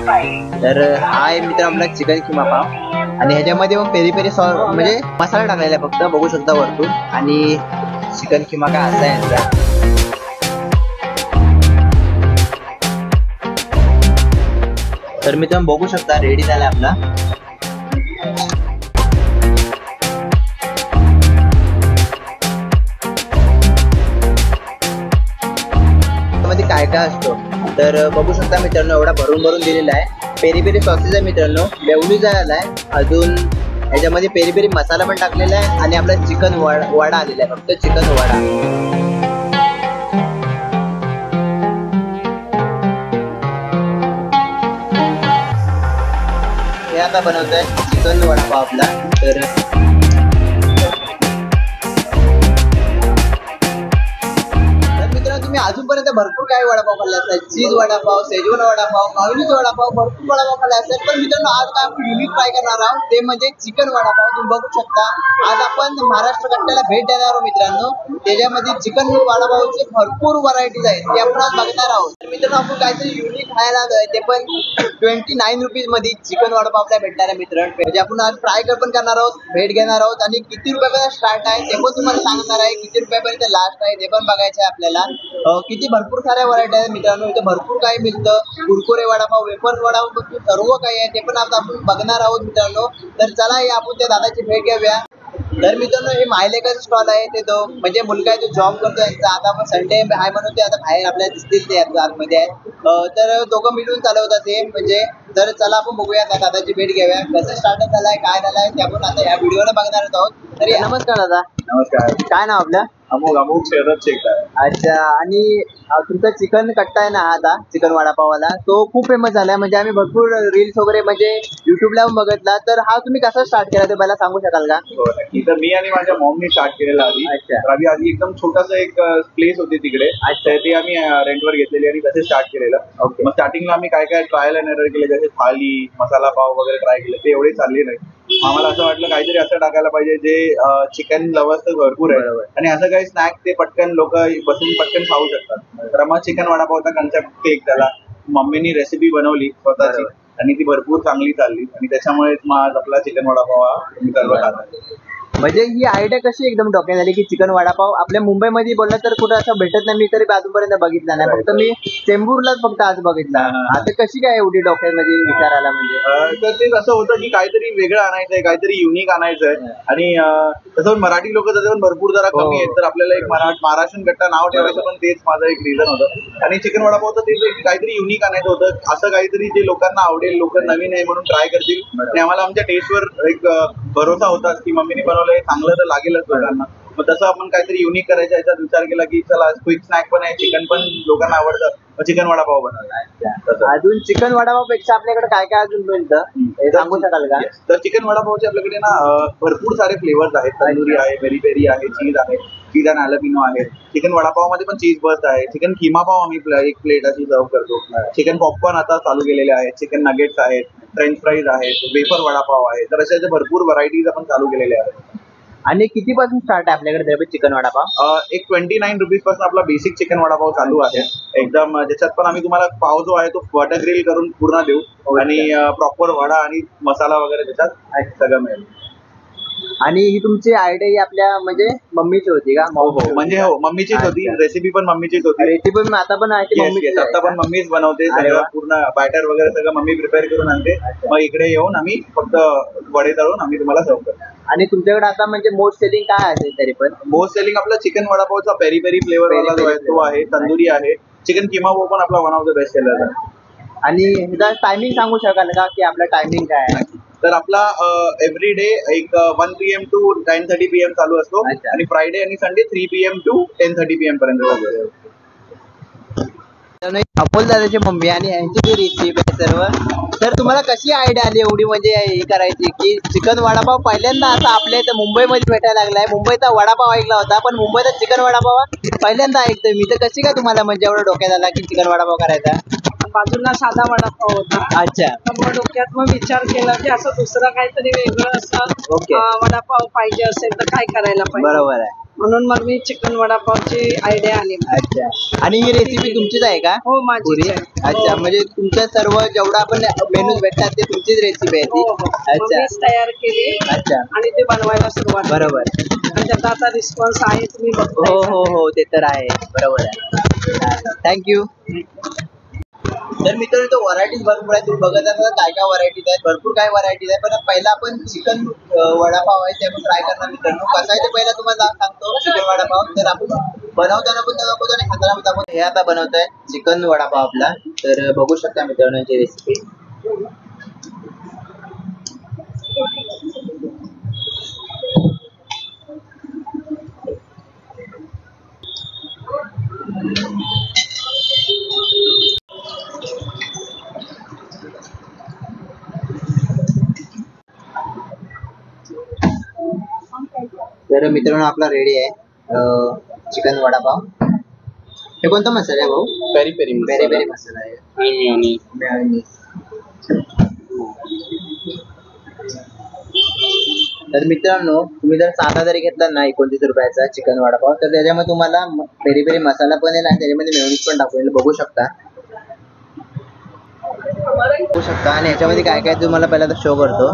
तर हा आहे मित्र आपला चिकन किमा पाव आणि ह्याच्यामध्ये मग पेरी पेरी सॉस म्हणजे मसाला टाकलेला आहे फक्त बघू शकता वरतून आणि चिकन किमा काय असा आहे यांचा. तर मित्रांनो बघू शकता रेडी झाला आपला. मध्ये काय काय असतो तर बघू शकता मित्रांनो एवढा भरून भरून दिलेला आहे. पेरी पेरी सॉसेस आहे मित्रांनो, बेवली झालेला आहे. अजून ह्याच्यामध्ये पेरी पेरी मसाला पण टाकलेला आहे आणि आपला चिकन वडा आलेला आहे, फक्त चिकन वडा. हे आता बनवतोय चिकन वडापाव आपला. तर तुम्ही अजूनपर्यंत भरपूर काही वडापाव खाल्ले असतात, चीज वडापाव, सेजवान वडापाव, माऊलीचा वडापाव, भरपूर वडापाव खाल्ले असतात. पण मित्रांनो आज काय आपण युनिक ट्राय करणार आहोत ते म्हणजे चिकन वडापाव. तुम्ही बघू शकता आज आपण महाराष्ट्र कट्ट्याला भेट देणार आहोत मित्रांनो. त्याच्यामध्ये चिकन वडापावचे भरपूर व्हरायटीज आहेत ते आपण आज बघणार आहोत. मित्रांनो आपण काहीतरी युनिक खायला आलोय ते पण 29 रुपीज मध्ये चिकन वडापाव आपल्याला भेटणार आहे मित्रांनो. म्हणजे आपण आज ट्राय पण करणार आहोत, भेट घेणार आहोत आणि किती रुपयापर्यंत स्टार्ट आहे ते पण तुम्हाला सांगणार आहे, किती रुपयापर्यंत लास्ट आहे ते पण बघायचं आहे आपल्याला. किती भरपूर साऱ्या व्हरायटी आहेत मित्रांनो, इथे भरपूर काही मिळतं. कुरकुरे वडापाव, वेफर्स वडापाव, सर्व काही आहे ते पण आता आपण बघणार आहोत मित्रांनो. तर चला आपण त्या दादाची भेट घेऊया. तर मित्रांनो हे मायलेकाचा स्टॉल आहे, ते तो म्हणजे मुलगा आहे तो जॉब करतो यांचा. आता आपण संडे आहे म्हणून ते आता बाहेर आपल्याला दिसतील ते आतमध्ये आहेत. तर दोघं मिळून चालवतात ते म्हणजे. तर चला आपण बघूया त्या दादाची भेट घेऊया, कसं स्टार्टअप झालाय काय झालाय ते आपण आता या व्हिडिओला बघणार आहोत. तरी नमस्कार दादा. नमस्कार. काय नाव आपलं? अमोघ शरद शेखर. अच्छा. आणि तुमचा चिकन कट्टा आहे ना आता चिकन वडापावाला तो खूप फेमस झालाय, म्हणजे आम्ही भरपूर रील्स वगैरे म्हणजे युट्यूबला पण बघितला. तर हा तुम्ही कसा स्टार्ट केला ते मला सांगू शकाल का? हो नक्की. तर मी आणि माझ्या मॉमनी स्टार्ट केलेला आधी. आधी आधी एकदम छोटासा एक प्लेस होती तिकडे, ते आम्ही रेंटवर घेतलेली आणि तसे स्टार्ट केलेलं. मग स्टार्टिंगला आम्ही काय काय ट्रायल अँड एरर केले, जसे थाली, मसाला पाव वगैरे ट्राय केले, ते एवढे चालले नाही. आम्हाला असं वाटलं काहीतरी असं टाकायला पाहिजे जे चिकन लवर्स तर भरपूर आहे आणि असं काही स्नॅक ते पटकन लोक बसून पटकन खाऊ शकतात. तर मग चिकन वडापावचा कन्सेप्ट केक झाला. मम्मीनी रेसिपी बनवली स्वतःची आणि ती भरपूर चांगली चालली आणि त्याच्यामुळेच मग आज आपला चिकन वडापाव हा तुम्ही सर्व खाता. म्हणजे ही आयडिया कशी एकदम डोक्यात आली की चिकन वडापाव आपल्या मुंबईमध्ये बोललं तर कुठं असं भेटत नाही, मी तरी अजूनपर्यंत बघितला नाही, फक्त मी चेंबूरलाच फक्त आज बघितला. आता कशी काय एवढी डोक्यामध्ये विचार आला? म्हणजे तर ते कसं होतं की काहीतरी वेगळं आणायचंय, काहीतरी युनिक आणायचंय आणि तसं मराठी लोक त्याचे पण भरपूर जरा कमी आहेत. तर आपल्याला एक महाराष्ट्रीयन कट्टा नाव ठेवायचं पण तेच माझं एक रिझन होतं. आणि चिकन वडापावचं तेच काहीतरी युनिक आणायचं होतं, असं काहीतरी जे लोकांना आवडेल, लोक नवीन आहे म्हणून ट्राय करतील. आणि आम्हाला आमच्या टेस्टवर एक भरोसा होता की मम्मीने बनवलं चांगलं तर लागेलच लोकांना. मग तसं आपण काहीतरी युनिक करायचा याचा विचार केला की चला क्विक स्नॅक पण आहे, चिकन पण लोकांना आवडतं, चिकन वडापाव बनवला. अजून चिकन वडापाव पेक्षा आपल्याकडे काय काय अजून मिळतं हे सांगू शकाल का? तर चिकन वडापावचे आपल्याकडे ना भरपूर सारे फ्लेवर्स आहेत. तंदुरी आहे, पेरी पेरी आहे, चीज आहे, चीज अँड हालापिनो आहे. चिकन वडापाव मध्ये पण चीज बर्स्ट आहे. चिकन किमा पाव आम्ही एक प्लेट अशी सर्व करतो. चिकन पॉपकॉर्न आता चालू केलेले आहेत. चिकन नगेट्स आहेत, फ्रेंच फ्राईज आहेत, वेफर वडापाव आहे. तर अशा भरपूर व्हरायटीज आपण चालू केलेल्या आहेत. आणि कितीपासून स्टार्ट आहे आपल्याकडे चिकन वडापाव? एक 29 रुपीज पासून आपला बेसिक चिकन वडापाव चालू आहे एकदम. ज्याच्यात पण आम्ही तुम्हाला पाव जो आहे तो बटर ग्रिल करून पूर्ण देऊ आणि प्रॉपर वडा आणि मसाला वगैरे त्याच्यात सगळं मिळेल. आणि ही तुमची आयडिया ही आपल्या म्हणजे मम्मीची होती का? म्हणजे हो मम्मीचीच होती. रेसिपी पण मम्मीचीच होती. रेसिपी आता पण आता पण मम्मीच बनवते सगळं. पूर्ण बॅटर वगैरे सगळं मम्मी प्रिपेअर करून आणते. मग इकडे येऊन आम्ही फक्त वडे तळून आम्ही तुम्हाला सर्व करतो. आणि तुमच्याकडे आता म्हणजे मोस्ट सेलिंग काय असेल? तरी पण मोस्ट सेलिंग आपला चिकन वडापावचा पेरी पेरी फ्लेवर वाला जो आहे तो आहे. तंदुरी आहे. चिकन किमा पाव पण आपला one of the best seller आहे. आणि ह्याचा टायमिंग सांगू शकाल का की आपला टायमिंग काय आहे? तर आपला एव्हरी डे एक 1 PM to 9:30 PM चालू असतो आणि फ्रायडे आणि संडे 3 PM to 10:30 PM पर्यंत चालू असतो. अपोल दादाची मम्मी आणि यांची जी रेसिपी आहे सर्व. तर तुम्हाला कशी आयडिया आली एवढी म्हणजे हे करायची की चिकन वडापाव पहिल्यांदा आता आपल्या इथं मुंबईमध्ये भेटायला लागलाय? मुंबईचा वडापाव ऐकला होता पण मुंबईचा चिकन वडापाव पहिल्यांदा ऐकतोय मी. तर कशी काय तुम्हाला म्हणजे एवढं डोक्यात आला की चिकन वडापाव करायचा? बाजूला साधा वडापाव होता. अच्छा. मग डोक्यात मग विचार केला की असं दुसरं काहीतरी वेगळं असं वडापाव पाहिजे असेल तर काय करायला पाहिजे. बरोबर आहे. म्हणून मग मी चिकन वडापावची आयडिया आली मला. अच्छा, आणि ही रेसिपी तुमचीच आहे का? हो माझी पुरी? अच्छा, म्हणजे तुमच्या सर्व जेवढा आपण मेनूज भेटतात ते तुमचीच रेसिपी आहे ती? अच्छा तयार केली अच्छा, आणि ते बनवायला सुरुवात बरोबर. आणि त्याचा आता रिस्पॉन्स आहे तुम्ही हो बघताय. हो हो, ते तर आहे, बरोबर आहे. थँक्यू. तर मित्रांनो, तो व्हरायटीज भरपूर आहे, तुम्ही बघत असाल काय काय व्हरायटीज आहेत, भरपूर काय व्हरायटीज आहे. पण पहिला आपण चिकन वडापाव आहे ते आपण ट्राय करणार मित्रांनो. कसं आहे ते पहिला तुम्हाला सांगतो. चिकन वडापाव तर आपण बनवताना पण दाखवतो आणि खाताना पण दाखवतो. हे आता बनवत आहे चिकन वडापाव आपला, तर बघू शकता मित्रांनो याची रेसिपी. तर मित्रांनो आपला रेडी आहे चिकन वडापाव. हे कोणता मसाला आहे भाऊ? पेरी पेरी पेरी पेरी मसाला आहे आणि मेयोनीज. तर मित्रांनो, तुम्ही जर साधा जरी घेतला ना 29 रुपयाचा चिकन वडापाव, तर त्याच्यामध्ये तुम्हाला पेरी पेरी मसाला पण येईल आणि त्याच्यामध्ये मेयोनीज पण टाकून बघू शकता. आणि ह्याच्यामध्ये काय काय तुम्हाला पहिला तर शो करतो.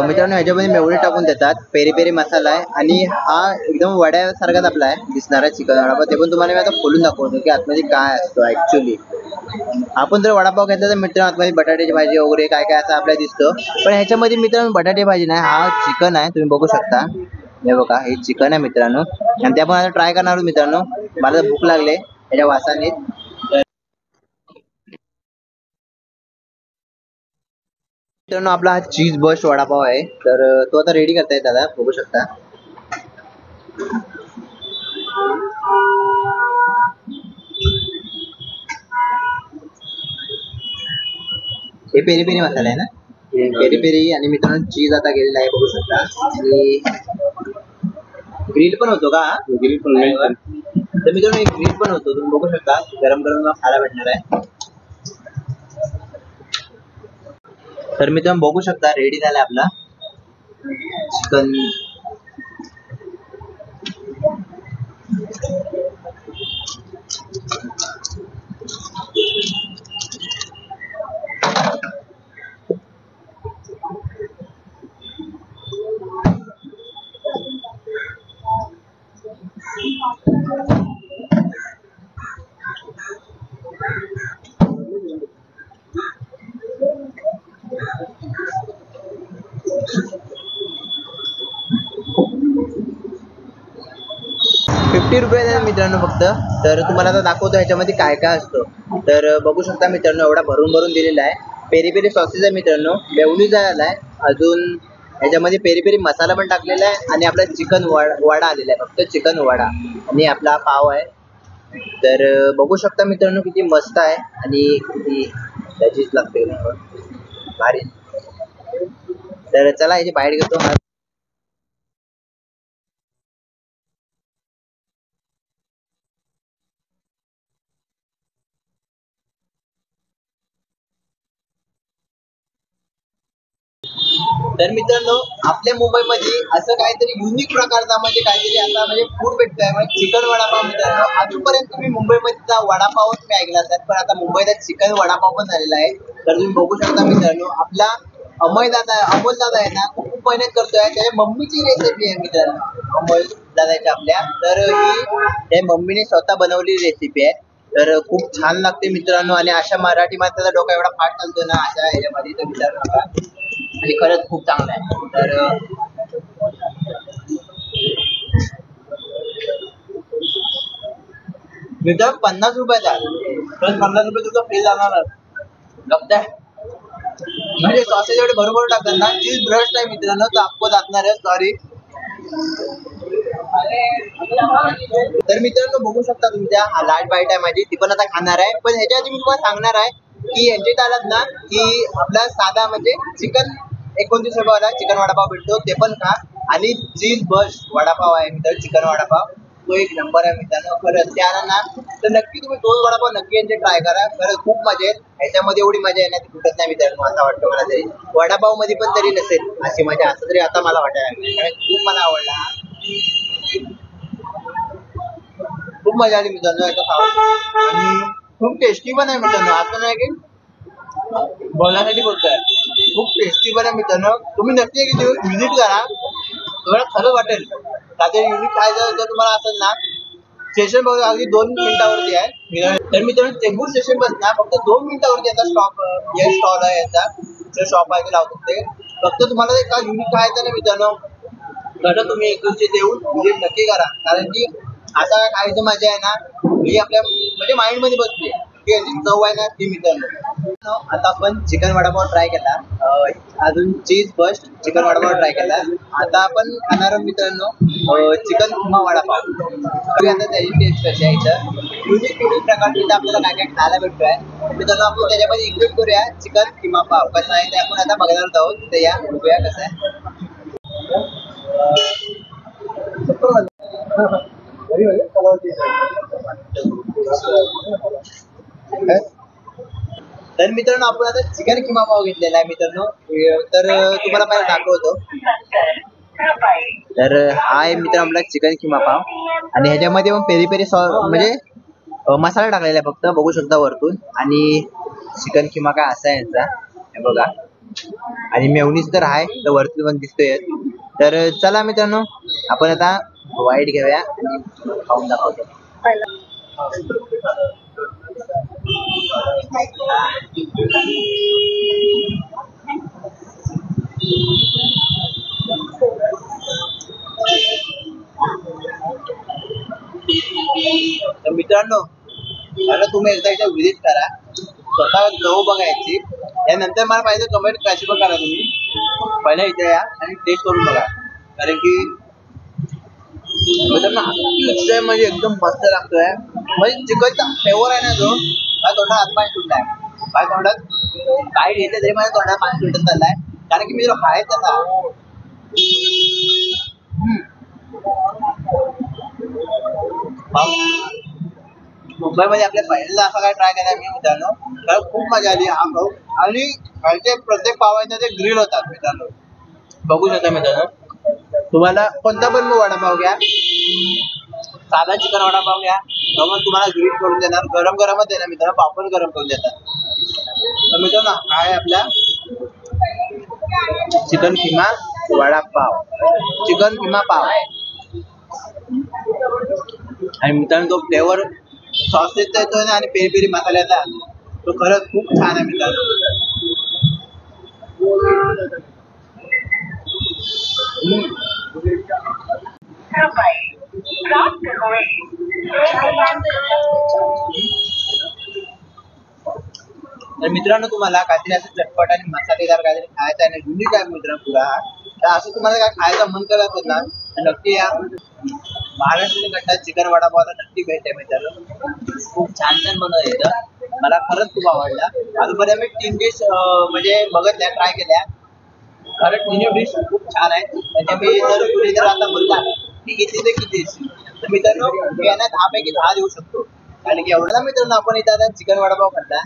मित्रांनो, ह्याच्यामध्ये मेयोनीज टाकून देतात, पेरी पेरी मसाला आहे आणि हा एकदम वड्यासारखाच आपला आहे दिसणारा चिकन वडापाव. ते पण तुम्हाला मी आता खोलून दाखवतो की आतमध्ये काय असतो ऍक्च्युली. आपण जर वडापाव घेतला तर मित्रांनो आतमध्ये बटाट्याची भाजी वगैरे काय काय असं आपल्याला दिसतं, पण ह्याच्यामध्ये मित्रांनो बटाटे भाजी नाही, हा चिकन आहे. तुम्ही बघू शकता, हे बघा, हे चिकन आहे मित्रांनो. आणि ते आपण आता ट्राय करणार आहोत मित्रांनो. मला तर भूक लागले याच्या वासाने. मित्रांनो, आपला हा चीज बस्ट वडापाव आहे, तर तो आता रेडी करतायत दादा, बघू शकता. हे पेरी पेरी मसाला आहे ना, पेरी पेरी. आणि मित्रांनो चीज आता गेलेला आहे, बघू शकता. आणि ग्रिल पण होतो का? ग्रिल पण. तर मित्रांनो एक ग्रिल पण होतो, तुम्ही बघू शकता. गरम गरम खायला भेटणार आहे. तर मित्रांनो बघू शकता रेडी झाला आपला चिकन. ₹50 मित्रांनो फक्त. तर तुम्हाला आता दाखवतो ह्याच्यामध्ये काय काय असतं. तर बघू शकता मित्रांनो, एवढा भरून भरून दिलेला आहे. पेरी पेरी सॉसेस आहे मित्रांनो, मेयोनीज आलाय, अजून ह्याच्यामध्ये पेरी पेरी मसाला पण टाकलेला आहे आणि आपला चिकन वडा आलेला आहे, फक्त चिकन वडा. आणि आपला पाव आहे. तर बघू शकता मित्रांनो किती मस्त आहे आणि किती लजीज लागते भारी. तर चला याची बाईट घेतो. तर मित्रांनो, आपल्या मुंबईमध्ये असं काहीतरी युनिक प्रकारचा म्हणजे काहीतरी आता म्हणजे फूड भेटतोय, म्हणजे चिकन वडापाव. मित्रांनो, अजूनपर्यंत तुम्ही मुंबईमध्ये वडापावच तुम्ही ऐकला असाल, पण आता मुंबईत चिकन वडापाव पण झालेला आहे. तर तुम्ही बघू शकता मित्रांनो, आपला अमोल दादा आहे ना, खूप मेहनत करतोय. त्याच्या मम्मीची रेसिपी आहे मित्रांनो, अमोल दादाच्या आपल्या. तर ही त्या मम्मीने स्वतः बनवलेली रेसिपी आहे. तर खूप छान लागते मित्रांनो. आणि अशा मराठी माणसाचा डोका एवढा फाट चालतो ना अशा ह्याच्यामध्ये, तर विचारू नका. आणि खरंच खूप चांगलं आहे. तर मित्रांनो 50 रुपयाचा प्लस 50 रुपये तुझं फ्री जाणार लपताय. म्हणजे सॉसेज एवढे भरपूर टाकतात ना. चीज ब्रश नाही मित्रांनो, तर आपको जातणार आहे, सॉरी. तर मित्रांनो बघू शकता तुमच्या हा लाट बाईट आहे माझी, ती पण आता खाणार आहे. पण ह्याच्या आधी मी तुम्हाला सांगणार आहे की यांच्या इथं आलात ना की आपला साधा म्हणजे चिकन 29 रुपयाला चिकन वडापाव भेटतो, ते पण खा. आणि चीज बस्ट वडापाव आहे मित्रांनो, चिकन वडापाव, तो एक नंबर आहे मित्रांनो. खरंच ते आला ना तर नक्की तुम्ही तोच वडापाव नक्की यांचे ट्राय करा. खरंच खूप मजा येईल. ह्याच्यामध्ये एवढी मजा येणार ती कुठत नाही मित्रांनो, असं वाटतं मला. तरी वडापाव मध्ये पण तरी नसेल अशी मजा, असं तरी आता मला वाटायला लागलं, खूप मला आवडला. खूप मजा आली मित्रांनो याचा खाऊन आणि खूप टेस्टी पण आहे मित्रांनो. असं नाही की बोलण्यासाठी बोलतोय, खूप टेस्टी पण आहे मित्रांनो. तुम्ही नक्की एक दिवस व्हिजिट करा, तुम्हाला खरं वाटेल. त्याचे युनिक खायचं जर तुम्हाला असेल ना, स्टेशन बघा अगदी 2 मिनिटावरती आहे. तर मित्रांनो चेंबूर स्टेशन पासून फक्त 2 मिनिटावरती याचा स्टॉप स्टॉल आहे याचा, जो शॉप आहे ते लावतात ते. फक्त तुम्हाला एक युनिक खायचं ना मित्रांनो, खरं तुम्ही एक दिवशी देऊन व्हिजिट नक्की करा. कारण की आता काय खायचं मजा आहे ना, ही आपल्या म्हणजे माइंड मध्ये बसते की याची चव आहे ना ती मित्रांनो. आता आपण चिकन वडापाव ट्राय केला, अजून चीज बस्ट चिकन वडापाव ट्राय केला. आता आपण खाणार आहोत मित्रांनो चिकन किमा वडापाव. बघूया आता त्याची टेस्ट कशी आहे. इथं युनिक प्रकारची इथं आपल्याला काय काय खायला भेटतोय मित्रांनो. आपण त्याच्यामध्ये इन्क्लूड करूया चिकन किमा पाव कसं आहे ते आपण आता बघणार आहोत. तर या बघूया कसं आहे. तर मित्रांनो आपण आता चिकन किमा पाव घेतलेला आहे मित्रांनो. तर तुम्हाला पहिला दाखवतो. तर हा आहे मित्र आपला चिकन किमा पाव आणि ह्याच्यामध्ये पण पेरी पेरी सॉस म्हणजे मसाला टाकलेला आहे फक्त, बघू शकता वरतून. आणि चिकन किमा काय असा आहे यांचा हे बघा. आणि मेवनीस तर आहे तर वरती पण दिसतोय. तर चला मित्रांनो आपण आता वाईट घेऊया आणि खाऊन दाखवतो. तर मित्रांनो आता तुम्ही एकदा इथे व्हिजिट करा, स्वतः जाऊ बघायची. यानंतर मला पाहिजे कमेंट कशी पण करा तुम्ही. पहिला इथे या आणि टेस्ट करून बघा. कारण की मित्रांनो अतिशय म्हणजे एकदम मस्त लागतोय. म्हणजे चिकनचा फ्लेवर आहे ना जो माझ्या तोंडात हातपाय सुटलाय. माझ्या तोंडात काय घेतलं तरी माझ्या तोंडात पाणी सुटत चाललाय. कारण की मी जो खायचा ना मुंबईमध्ये आपल्या पहिल्यांदा असा काय ट्राय केला मी मित्रांनो. तर खूप मजा आली हा खाऊ. आणि खायचे प्रत्येक पाव आहे ना ते ग्रिल होतात मित्रांनो, बघू शकता मित्रांनो. तुम्हाला कोणता पण वडापाव घ्या, साधा चिकन वडापाव घ्या, मग तुम्हाला ग्रिल करून देणार, गरम गरमच देणार मित्रांनो, पाव पण गरम करून देतात. तर मित्रांनो हा आहे आपला चिकन किमा वडापाव, चिकन किमा पाव. आणि मित्रांनो तो फ्लेवर सॉसेसचा येतोय ना आणि पेरी पेरी मसाल्याचा, तो खरंच खूप छान आहे मित्रांनो. तर मित्रांनो तुम्हाला काहीतरी असं चटपट आणि मसालेदार काहीतरी खायचं आहे ना, युनिक आहे मित्रांनो पुरा हा. तर असं तुम्हाला काय खायचं मन करत असेल ना तर नक्की या महाराष्ट्रीयन कट्टा चिकन वडापावला नक्की भेट आहे मित्रांनो. खूप छान छान बनवलं इथं, मला खरंच खूप आवडला. अजूनपर्यंत मी 3 डिश म्हणजे बघितल्या, ट्राय केल्या. खरंच 3 डिश खूप छान आहेत. म्हणजे मी जर कुठे जर आता बोलला की किती ते किती तर मित्रांनो मी यांना 10 पैकी 10 देऊ शकतो. कारण की एवढा मित्रांनो आपण इथं आता चिकन वडापाव खाल्ला,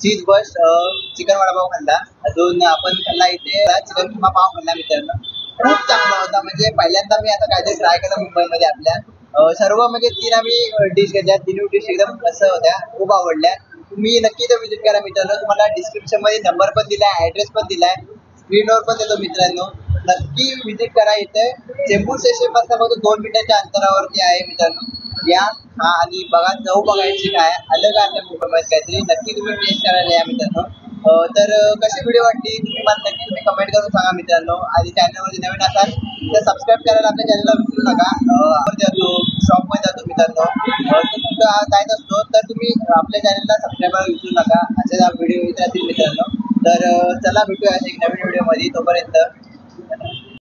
चीज बस्ट चिकन वडापाव खाल्ला, अजून आपण खाल्ला इथे चिकन किमा पाव खाल्ला मित्रांनो. खूप चांगला होता. म्हणजे पहिल्यांदा मी आता काहीतरी ट्राय केलं मुंबईमध्ये आपल्या. सर्व म्हणजे 3 आम्ही डिश घेतल्या, 3 डिश एकदम मस्त होत्या, खूप आवडल्या. तुम्ही नक्की इथं व्हिजिट करा मित्रांनो. तुम्हाला डिस्क्रिप्शन मध्ये नंबर पण दिलाय, ऍड्रेस पण दिलाय, स्क्रीनवर पण देतो मित्रांनो. नक्की व्हिजिट करा. इथे चेंबूर स्टेशन पासून फक्त 2 मिनिटांच्या अंतरावरती आहे मित्रांनो. या हा आणि बघा जाऊ बघायची काय अलग आहे मुंबईमध्ये काहीतरी, नक्की तुम्ही टेस्ट करायला या मित्रांनो. तर कशी व्हिडिओ वाटली तुम्ही मला नक्की तुम्ही कमेंट करून सांगा मित्रांनो. आणि चॅनलवरती नवीन असाल तर सबस्क्राईब करायला आपल्या चॅनलला विसरू नका. आपण जातो शॉपमध्ये जातो मित्रांनो, कुठं जायचं असतो तर तुम्ही आपल्या चॅनलला सबस्क्राईब करायला विसरू नका. असे व्हिडिओ येत राहतील मित्रांनो. तर चला भेटूया एक नवीन व्हिडिओमध्ये. तोपर्यंत